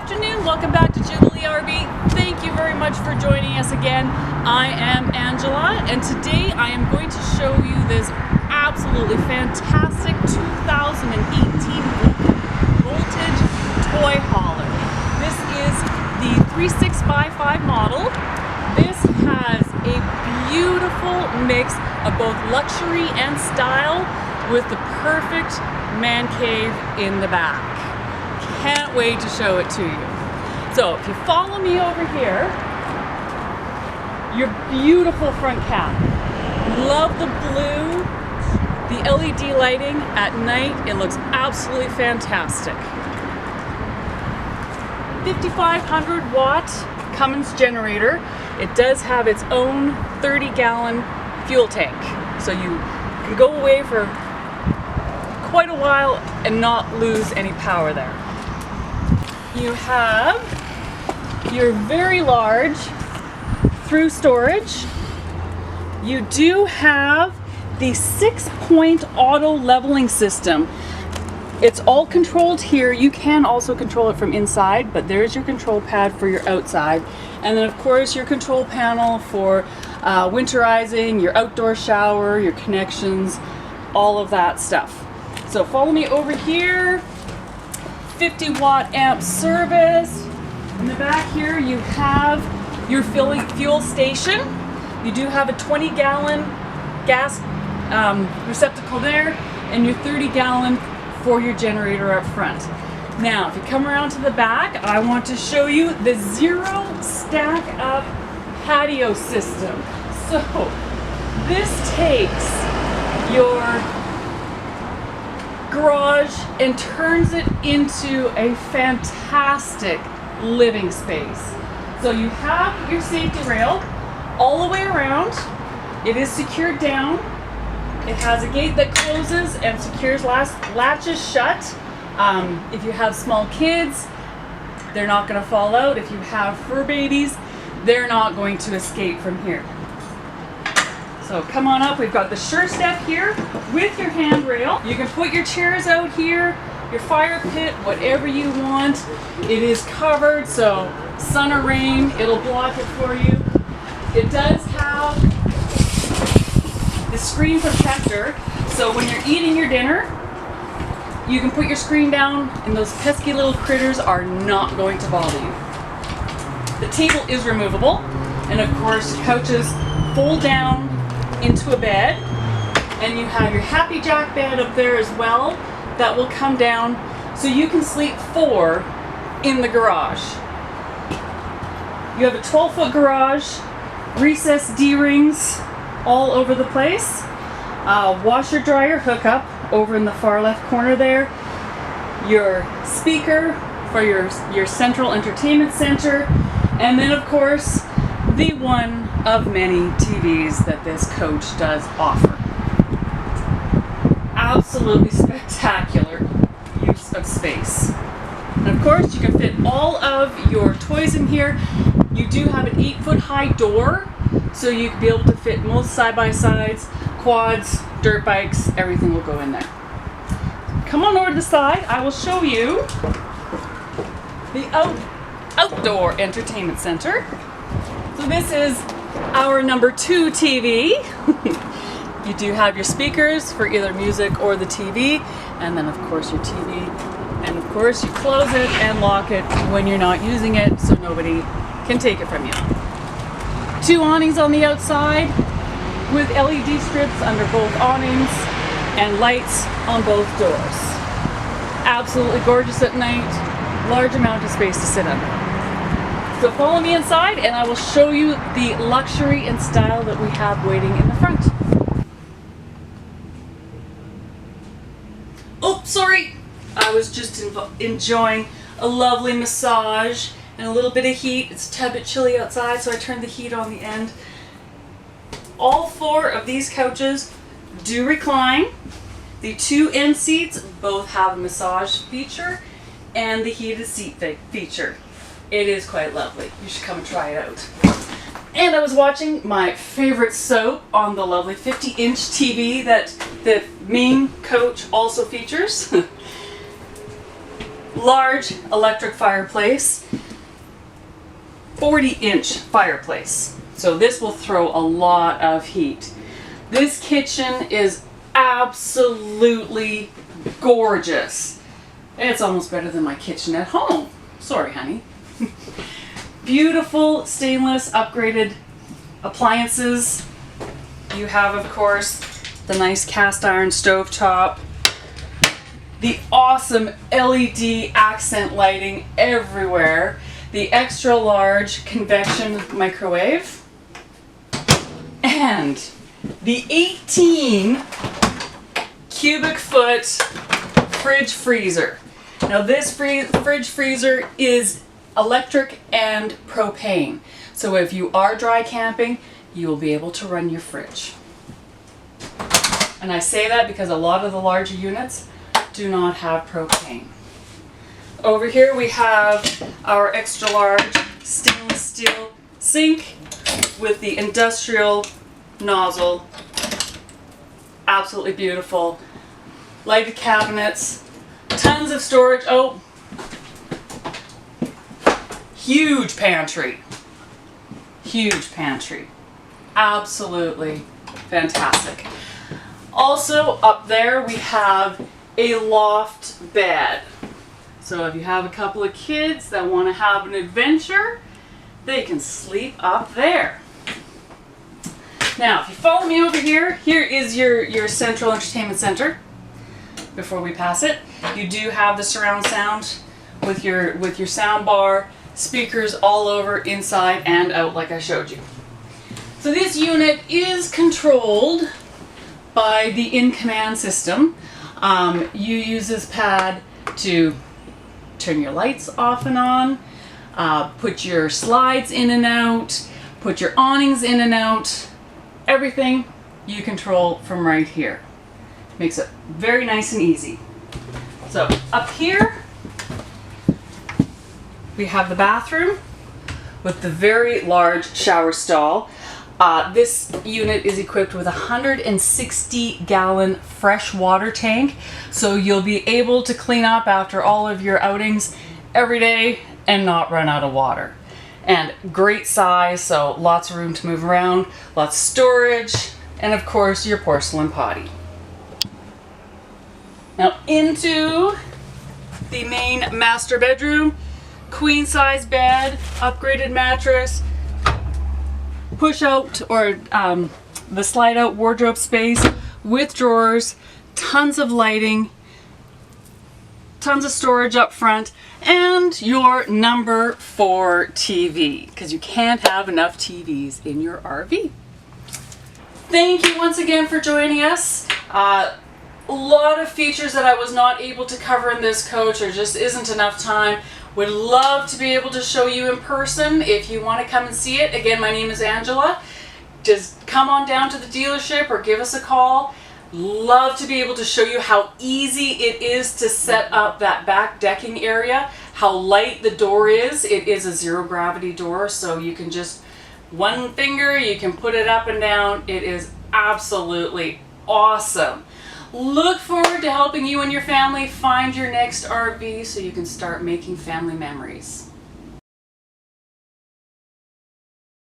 afternoon. Welcome back to Jubilee RV. Thank you very much for joining us again. I am Angela, and today I am going to show you this absolutely fantastic 2018 voltage toy hauler. This is the 3655 model. This has a beautiful mix of both luxury and style with the perfect man cave in the back. Can't wait to show it to you. So if you follow me over here, your beautiful front cap. Love the blue, the LED lighting at night. It looks absolutely fantastic. 5,500 watt Cummins generator. It does have its own 30-gallon fuel tank, so you can go away for quite a while and not lose any power there. You have your very large through storage. You do have the 6-point auto leveling system. It's all controlled here. You can also control it from inside, but there's your control pad for your outside. And then of course your control panel for winterizing, your outdoor shower, your connections, all of that stuff. So follow me over here. 50-watt amp service. In the back here you have your fuel station. You do have a 20-gallon gas receptacle there and your 30-gallon for your generator up front. Now if you come around to the back, I want to show you the zero stack up patio system. So this takes your garage and turns it into a fantastic living space. So you have your safety rail all the way around. It is secured down. It has a gate that closes and secures latches shut. If you have small kids, they're not going to fall out. If you have fur babies, they're not going to escape from here. So come on up. We've got the Sure Step here with your handrail. You can put your chairs out here, your fire pit, whatever you want. It is covered, so sun or rain, it'll block it for you. It does have the screen protector, so when you're eating your dinner, you can put your screen down and those pesky little critters are not going to bother you. The table is removable, and of course couches fold down into a bed, and you have your Happy Jack bed up there as well that will come down so you can sleep 4 in the garage. You have a 12-foot garage, recessed D-rings all over the place, washer dryer hookup over in the far left corner there, your speaker for your central entertainment center, and then of course the one of many TVs that this coach does offer. Absolutely spectacular use of space. And of course you can fit all of your toys in here. You do have an 8-foot high door, so you can be able to fit most side-by-sides, quads, dirt bikes, everything will go in there. Come on over to the side, I will show you the outdoor entertainment center. So this is our number 2 TV. You do have your speakers for either music or the TV, and then of course your TV, and of course you close it and lock it when you're not using it so nobody can take it from you. 2 awnings on the outside with LED strips under both awnings and lights on both doors. Absolutely gorgeous at night, large amount of space to sit under. So follow me inside and I will show you the luxury and style that we have waiting in the front. Oh, sorry. I was just enjoying a lovely massage and a little bit of heat. It's a tad bit chilly outside, so I turned the heat on the end. All 4 of these couches do recline. The 2 end seats both have a massage feature and the heated seat feature. It is quite lovely. You should come and try it out. And I was watching my favorite soap on the lovely 50-inch TV that the main coach also features. large electric fireplace, 40-inch fireplace. So this will throw a lot of heat. This kitchen is absolutely gorgeous. It's almost better than my kitchen at home. Sorry, honey. Beautiful stainless upgraded appliances. You have, of course, the nice cast iron stovetop, the awesome LED accent lighting everywhere, the extra large convection microwave, and the 18 cubic foot fridge freezer. Now this fridge freezer is electric and propane. So if you are dry camping, you will be able to run your fridge. And I say that because a lot of the larger units do not have propane. Over here we have our extra large stainless steel sink with the industrial nozzle. Absolutely beautiful. Lighted cabinets, tons of storage. Oh, huge pantry. Huge pantry. Absolutely fantastic. Also up there we have a loft bed. So if you have a couple of kids that want to have an adventure, they can sleep up there. Now, if you follow me over here, here is your central entertainment center. Before we pass it, you do have the surround sound with your sound bar, speakers all over, inside and out, like I showed you. So this unit is controlled by the in-command system. You use this pad to turn your lights off and on, put your slides in and out, put your awnings in and out. Everything you control from right here. Makes it very nice and easy. So up here we have the bathroom with the very large shower stall. This unit is equipped with a 160-gallon fresh water tank, so you'll be able to clean up after all of your outings every day and not run out of water. And great size, so lots of room to move around, lots of storage, and of course your porcelain potty. Now into the main master bedroom. Queen size bed, upgraded mattress, push out or the slide out wardrobe space with drawers, tons of lighting, tons of storage up front, and your number 4 TV, because you can't have enough TVs in your RV. Thank you once again for joining us. A lot of features that I was not able to cover in this coach. There just isn't enough time. Would love to be able to show you in person if you want to come and see it. Again, my name is Angela. Just come on down to the dealership or give us a call. Love to be able to show you how easy it is to set up that back decking area, how light the door is. It is a zero gravity door, so you can just one finger, you can put it up and down. It is absolutely awesome. Look forward to helping you and your family find your next RV so you can start making family memories.